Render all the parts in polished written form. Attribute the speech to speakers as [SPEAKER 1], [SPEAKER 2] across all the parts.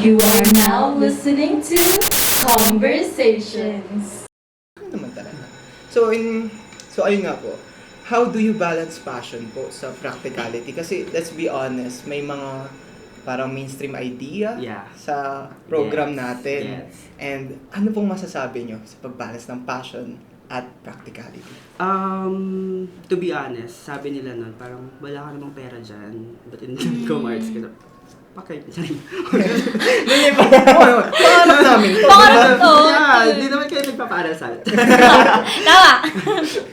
[SPEAKER 1] You are now listening to Conversations.
[SPEAKER 2] Ano naman talaga. So ayun nga po. How do you balance passion po sa practicality? Kasi let's be honest, may mga parang mainstream idea sa program natin.
[SPEAKER 3] Yes.
[SPEAKER 2] And ano pong masasabi nyo sa pag-balance ng passion at practicality?
[SPEAKER 3] To be honest, sabi nila nun, parang wala ka namang pera dyan. But in commerce, kasi, pakay, sorry.
[SPEAKER 2] Hindi ba? Pangarap namin to.
[SPEAKER 4] Pangarap to.
[SPEAKER 3] Yeah, hindi naman kayo nagpapaarasal.
[SPEAKER 4] Tama.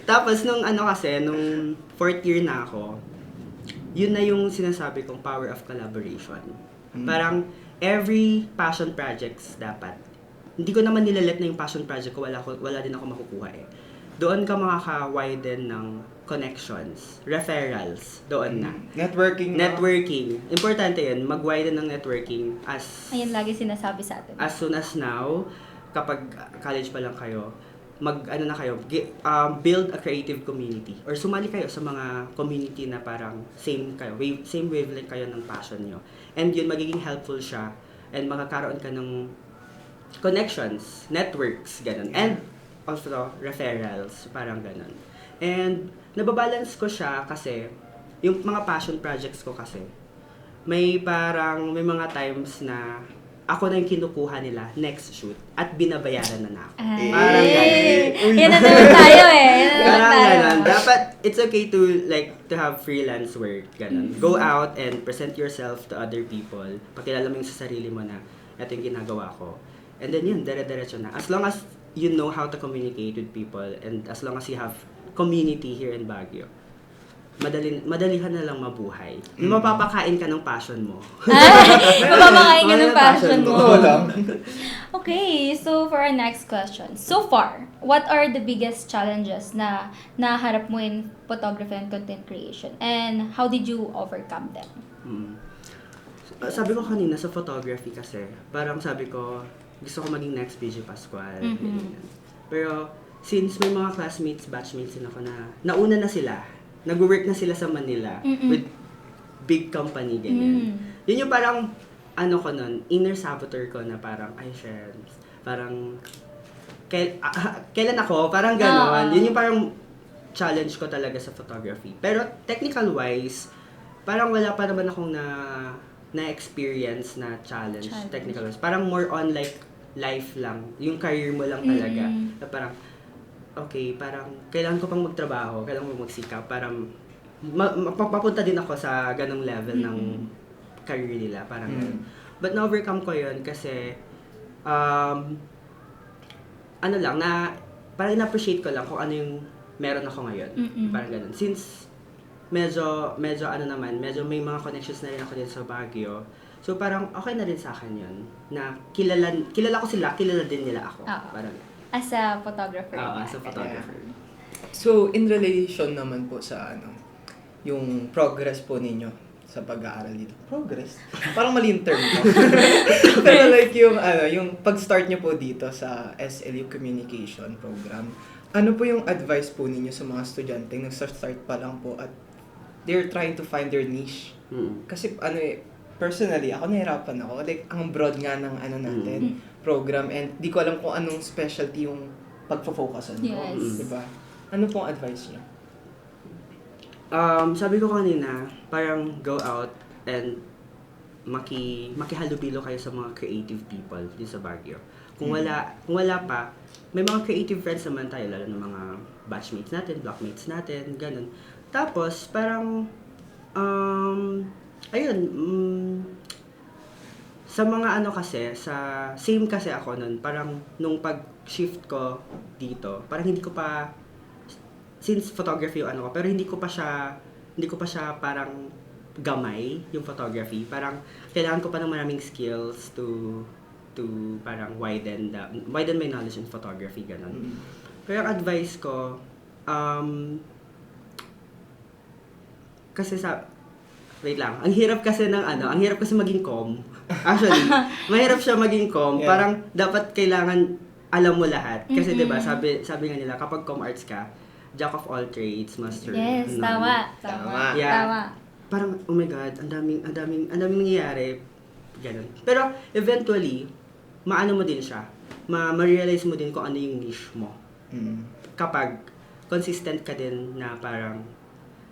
[SPEAKER 3] Tapos nung nung fourth year na ako, yun na yung sinasabi kong power of collaboration. Parang every passion projects dapat. Hindi ko naman nilalet na yung passion project ko, wala din ako makukuha eh. Doon ka makaka-widen ng connections, referrals, doon na.
[SPEAKER 2] Networking.
[SPEAKER 3] Importante yun, mag-widen ng networking as
[SPEAKER 4] Ayan lagi sinasabi sa atin.
[SPEAKER 3] as soon as now, kapag college pa lang kayo, build a creative community or sumali kayo sa mga community na parang same wavelength kayo ng passion nyo. And yun, magiging helpful siya and makakaroon ka ng connections, networks, ganun. And also, referrals, parang ganun. And nababalance ko siya kasi yung mga passion projects ko kasi may mga times na ako na yung kinukuha nila next shoot at binabayaran na ako. Parang ganun.
[SPEAKER 4] Yan na naman tayo eh. Yan na naman
[SPEAKER 3] Parang
[SPEAKER 4] tayo.
[SPEAKER 3] ganun. Dapat, it's okay to have freelance work. Ganun. Go out and present yourself to other people. Pakilala mo yung sa sarili mo na ito yung ginagawa ko. And then yun, dire-diretso na. As long as you know how to communicate with people and as long as you have community here in Baguio, madalihan na lang mabuhay. Mapapakain ka ng passion mo.
[SPEAKER 4] Mapapakain ka ng passion mo.
[SPEAKER 2] Totoo lang.
[SPEAKER 4] Okay, so for our next question. So far, what are the biggest challenges na naharap mo in photography and content creation? And how did you overcome them?
[SPEAKER 3] Sabi ko kanina sa photography kasi, parang sabi ko, gusto ko maging next PG Pascual. Ganyan. Pero, since may mga classmates, batchmates din ako na, nauna na sila, nag-work na sila sa Manila with big company, ganyan. Yun yung parang, ko nun, inner saboteur ko na parang, ay, shit, parang, kailan ako? Parang gano'n. Yun yung parang challenge ko talaga sa photography. Pero, technical-wise, parang wala pa naman akong na-experience na challenge. Technical-wise. Parang more on like, life lang. Yung career mo lang talaga. Na parang, okay, parang kailangan ko pang magtrabaho, kailangan ko magsikap, parang mapapunta din ako sa ganong level ng career nila, parang ganun. But na-overcome ko yun kasi, parang in-appreciate ko lang kung ano yung meron ako ngayon. Parang ganun. Since medyo medyo may mga connections na rin ako din sa Baguio. So parang okay na rin sa akin yun, na kilala ko sila, kilala din nila ako. Parang
[SPEAKER 4] As a photographer.
[SPEAKER 3] as a photographer.
[SPEAKER 2] So, in relation naman po sa yung progress po ninyo sa pag-aaral dito. Progress? Parang mali yung term ko. Pero like yung pag-start nyo po dito sa SLU Communication Program, ano po yung advice po ninyo sa mga estudyante nag-start pa lang po at they're trying to find their niche? Kasi personally, ako nahirapan ako. Like, ang broad nga ng natin, program, and di ko alam kung anong specialty yung pagpo-focusan ko.
[SPEAKER 4] Yes.
[SPEAKER 2] Diba? Ano pong advice niyo?
[SPEAKER 3] Sabi ko kanina, parang go out and makihalubilo kayo sa mga creative people dito sa Baguio. Kung wala pa, may mga creative friends naman tayo, lalo ng mga batchmates natin, blockmates natin, ganun. Tapos, parang, sa mga kasi, same kasi ako nun, parang nung pag-shift ko dito, parang hindi ko pa, since photography yung ko, pero hindi ko pa siya parang gamay yung photography. Parang kailangan ko pa ng maraming skills to parang widen my knowledge in photography, ganun. Pero ang advice ko, kasi wait lang, ang hirap kasi maging com. Actually, mahirap siya maging com.
[SPEAKER 2] Yeah.
[SPEAKER 3] Parang dapat kailangan alam mo lahat. Kasi 'di ba, sabi nga nila kapag com arts ka, jack of all trades, master.
[SPEAKER 4] Yes,
[SPEAKER 3] none.
[SPEAKER 4] tama.
[SPEAKER 3] Yeah.
[SPEAKER 4] Tama.
[SPEAKER 3] Parang oh my god, ang daming nangyayari. Ganun. Pero eventually, maano mo din siya. Ma-realize mo din kung ano yung niche mo. Kapag consistent ka din na parang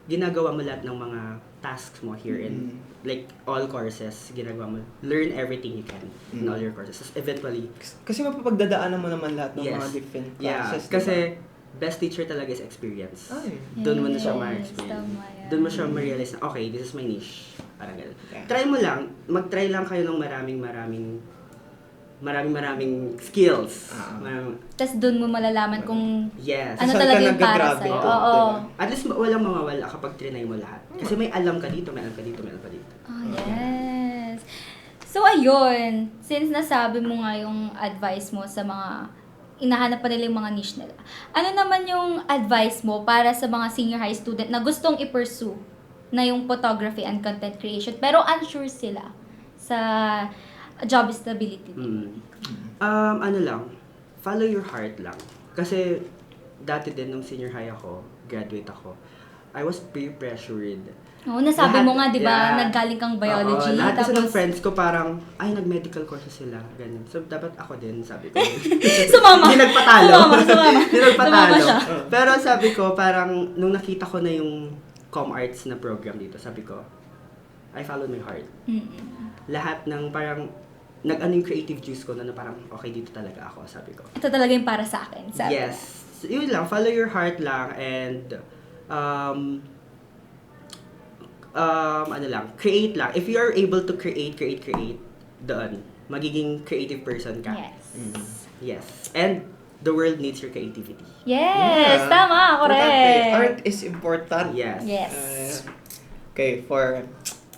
[SPEAKER 3] ginagawa mo lahat ng mga tasks mo here in like all courses, ginagawa mo. Learn everything you can in all your courses. Eventually,
[SPEAKER 2] Kasi mapapagdadaanan mo naman lahat ng mga different classes.
[SPEAKER 3] kasi best teacher talaga is experience.
[SPEAKER 2] Ay.
[SPEAKER 3] Doon mo na siya
[SPEAKER 4] Yes,
[SPEAKER 3] ma-experience.
[SPEAKER 4] tama yan.
[SPEAKER 3] Doon mo siya ma-realize na, okay, this is my niche. Parang gano'n.
[SPEAKER 2] Yeah.
[SPEAKER 3] Try mo lang, mag-try lang kayo ng maraming skills.
[SPEAKER 4] Tapos doon mo malalaman kung
[SPEAKER 3] Yes.
[SPEAKER 4] ano
[SPEAKER 2] Saan ka
[SPEAKER 4] talaga yung para
[SPEAKER 2] nag-grabe
[SPEAKER 4] sa'yo.
[SPEAKER 2] to,
[SPEAKER 4] Oo.
[SPEAKER 2] diba?
[SPEAKER 3] At least walang mawawala kapag trinay mo lahat. Kasi may alam ka dito, may alam ka dito, may alam ka dito.
[SPEAKER 4] Oh, yes. So, ayun. Since nasabi mo nga yung advice mo sa mga inahanap pa nila yung mga niche nila. Ano naman yung advice mo para sa mga senior high student na gustong i-pursue na yung photography and content creation pero unsure sila sa job stability?
[SPEAKER 3] Ano lang, follow your heart lang. Kasi dati din nung senior high ako, graduate ako, I was peer-pressured.
[SPEAKER 4] Oo, nasabi mo nga, di ba,
[SPEAKER 3] Yeah.
[SPEAKER 4] naggaling kang biology.
[SPEAKER 3] Oo, lahat kasi ng
[SPEAKER 4] tapos,
[SPEAKER 3] friends ko parang, ay, nag-medical courses sila. Ganyan. So, dapat ako din, sabi ko.
[SPEAKER 4] sumama.
[SPEAKER 3] Hindi nagpatalo.
[SPEAKER 4] Sumama.
[SPEAKER 3] Hindi nagpatalo.
[SPEAKER 4] Sumama siya.
[SPEAKER 3] Pero sabi ko, parang, nung nakita ko na yung Com Arts na program dito, sabi ko, I followed my heart. Lahat ng parang, nag-ano yung creative juice ko na parang, okay, dito talaga ako, sabi ko.
[SPEAKER 4] Ito talaga yung para sa akin. Sabi.
[SPEAKER 3] Yes. Yun lang, follow your heart lang and ano lang, create lang. If you are able to create, doon, magiging creative person ka.
[SPEAKER 4] Yes.
[SPEAKER 3] Yes. And the world needs your creativity.
[SPEAKER 4] Yes,
[SPEAKER 2] Yeah.
[SPEAKER 4] tama,
[SPEAKER 2] Importante.
[SPEAKER 4] correct.
[SPEAKER 2] Art is important.
[SPEAKER 3] Yes.
[SPEAKER 4] Yes.
[SPEAKER 2] Okay, for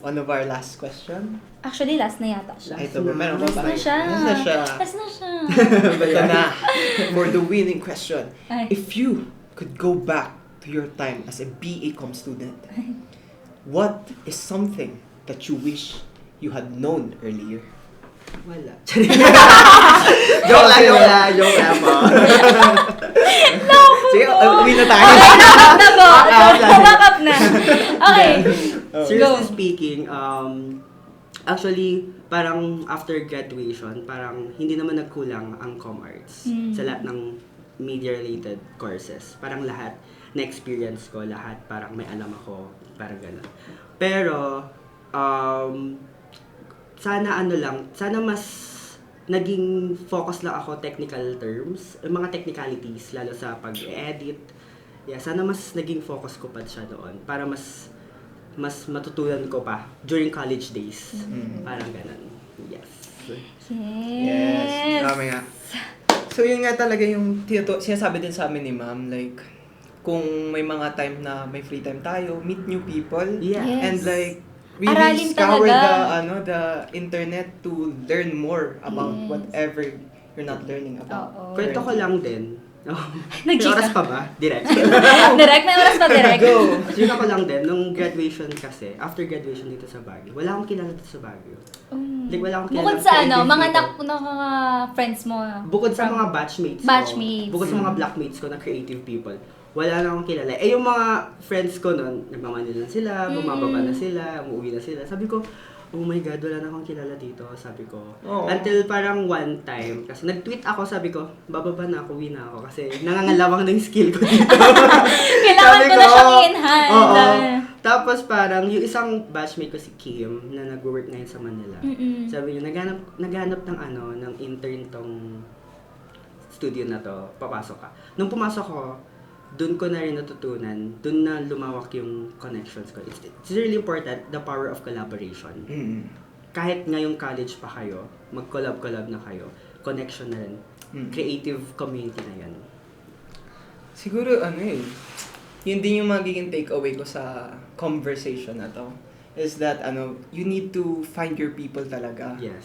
[SPEAKER 2] one of our last question.
[SPEAKER 4] Actually, last na yata siya.
[SPEAKER 2] Ay, ito ba? Meron ba
[SPEAKER 4] Last
[SPEAKER 2] ba?
[SPEAKER 4] na siya.
[SPEAKER 2] Last na siya.
[SPEAKER 4] Last na siya.
[SPEAKER 2] Ito na. For the winning question.
[SPEAKER 4] Ay.
[SPEAKER 2] If you could go back to your time as a BA Com student, what is something that you wish you had known earlier?
[SPEAKER 3] Wala. Joke lang po.
[SPEAKER 2] Sige, uwi na tayo.
[SPEAKER 4] Okay, knock up na po.
[SPEAKER 3] Knock up.
[SPEAKER 4] Knock up na. Okay.
[SPEAKER 3] Seriously
[SPEAKER 4] Go.
[SPEAKER 3] speaking, actually, parang after graduation, parang hindi naman nagkulang ang Com Arts sa lahat ng media-related courses. Parang lahat na-experience ko, lahat parang may alam ako, parang gano'n. Pero, sana mas naging focus lang ako technical terms, mga technicalities, lalo sa pag-edit. Yeah, sana mas naging focus ko pa siya doon para mas matutunan ko pa during college days. Parang ganun. Yes.
[SPEAKER 4] Yes.
[SPEAKER 2] Tama nga. So yun nga talaga yung sinasabi din sa amin ni ma'am, like, kung may mga time na may free time tayo, meet new people.
[SPEAKER 3] Yeah.
[SPEAKER 4] Yes.
[SPEAKER 2] And like, really
[SPEAKER 4] Aralin
[SPEAKER 2] scour
[SPEAKER 4] talaga.
[SPEAKER 2] the internet to learn more about
[SPEAKER 4] Yes.
[SPEAKER 2] whatever you're not learning about.
[SPEAKER 4] Oo.
[SPEAKER 3] Kwento ko lang din. May
[SPEAKER 4] Nag-chika.
[SPEAKER 3] oras pa ba? Direct.
[SPEAKER 4] Direct? May oras pa direct?
[SPEAKER 2] Go!
[SPEAKER 3] Yun ako lang din, nung graduation kasi, after graduation dito sa Baguio, wala akong kilala dito sa Baguio. Like, wala akong kilala.
[SPEAKER 4] Bukod sa ano,
[SPEAKER 3] creative
[SPEAKER 4] mga
[SPEAKER 3] people.
[SPEAKER 4] friends mo.
[SPEAKER 3] Bukod sa
[SPEAKER 4] from-
[SPEAKER 3] mga batchmates
[SPEAKER 4] Batchmates.
[SPEAKER 3] ko, bukod sa mga blockmates ko na creative people, wala na akong kilala. Eh, yung mga friends ko nun, nagmamanila na sila, bumababa na sila, umuwi na sila. Sabi ko, oh my God, wala na akong kilala dito, sabi ko.
[SPEAKER 2] Oo.
[SPEAKER 3] Until parang one time, kasi nag-tweet ako, sabi ko, bababa na ako, uwi na ako, kasi nangangalawang na yung skill ko dito.
[SPEAKER 4] Kailangan
[SPEAKER 3] Sabi
[SPEAKER 4] ko na siyang i-enhance.
[SPEAKER 3] Oo. Tapos parang, yung isang batchmate ko si Kim, na nag-work ngayon sa Manila, sabi niya, naghanap ng intern tong studio na to, papasok ka. Nung pumasok ko, doon ko na rin natutunan, doon na lumawak yung connections ko. It's really important, the power of collaboration. Kahit ngayong college pa kayo, mag-collab-collab na kayo, connection na rin. Creative community na yan.
[SPEAKER 2] Siguro yun din yung magiging takeaway ko sa conversation na to. Is that you need to find your people talaga.
[SPEAKER 3] Yes.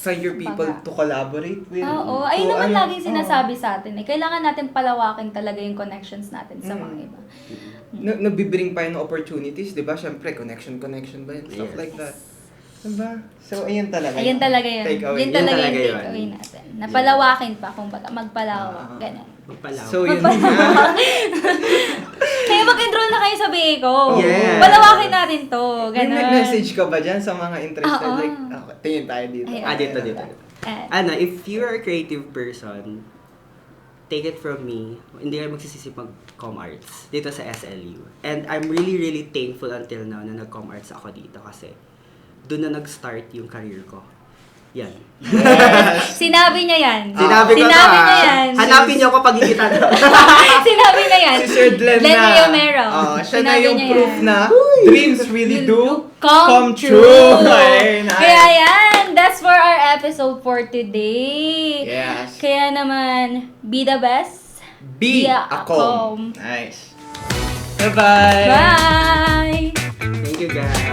[SPEAKER 2] Find your people
[SPEAKER 4] Baga.
[SPEAKER 2] to collaborate with.
[SPEAKER 4] Oo, ayun
[SPEAKER 2] to
[SPEAKER 4] naman laging sinasabi sa atin eh. Kailangan natin palawakin talaga yung connections natin sa mga iba.
[SPEAKER 2] Nabibring pa yun ng opportunities, di ba? Siyempre, connection ba yun? Stuff
[SPEAKER 3] Yes.
[SPEAKER 2] like that. Diba? So, ayun talaga.
[SPEAKER 4] Ayun talaga yun.
[SPEAKER 2] Takeaway.
[SPEAKER 4] Yun talaga yung
[SPEAKER 3] Yun.
[SPEAKER 4] takeaway natin. Napalawakin pa, kumbaga magpalawak. Ganun.
[SPEAKER 3] Magpalaw.
[SPEAKER 2] So, yun nga.
[SPEAKER 4] Kaya mag-enroll na kayo sa BECO.
[SPEAKER 3] Yes.
[SPEAKER 4] Palawakin natin to.
[SPEAKER 2] May
[SPEAKER 4] Ganun.
[SPEAKER 2] nag-message ka ba dyan sa mga interested?
[SPEAKER 4] Oo.
[SPEAKER 2] Like, okay, tingin tayo dito.
[SPEAKER 4] Ay,
[SPEAKER 3] dito.
[SPEAKER 4] Eh,
[SPEAKER 3] If you're a creative person, take it from me, hindi kayo magsisisi mag-com arts dito sa SLU. And I'm really, really thankful until now na nag-com arts ako dito kasi doon na nag-start yung career ko. Yan.
[SPEAKER 2] Yes.
[SPEAKER 4] Sinabi niya yan.
[SPEAKER 3] Sinabi ko
[SPEAKER 4] Sinabi
[SPEAKER 3] na.
[SPEAKER 4] niya yan.
[SPEAKER 3] Hanapin niyo ako pag ikita na.
[SPEAKER 4] Sinabi niya yan.
[SPEAKER 2] Si Sir Glenn
[SPEAKER 4] Glenn
[SPEAKER 2] na.
[SPEAKER 4] Riomero.
[SPEAKER 2] Siya na
[SPEAKER 4] Sinabi
[SPEAKER 2] yung
[SPEAKER 4] niya
[SPEAKER 2] proof
[SPEAKER 4] yan.
[SPEAKER 2] na dreams really do
[SPEAKER 4] Come
[SPEAKER 2] true. Ay, nice.
[SPEAKER 4] Kaya yan, that's for our episode for today.
[SPEAKER 2] Yes.
[SPEAKER 4] Kaya naman, be the best.
[SPEAKER 2] Be
[SPEAKER 4] a
[SPEAKER 2] a
[SPEAKER 4] com.
[SPEAKER 2] com. Nice. Bye-bye.
[SPEAKER 4] Bye!
[SPEAKER 3] Thank you guys.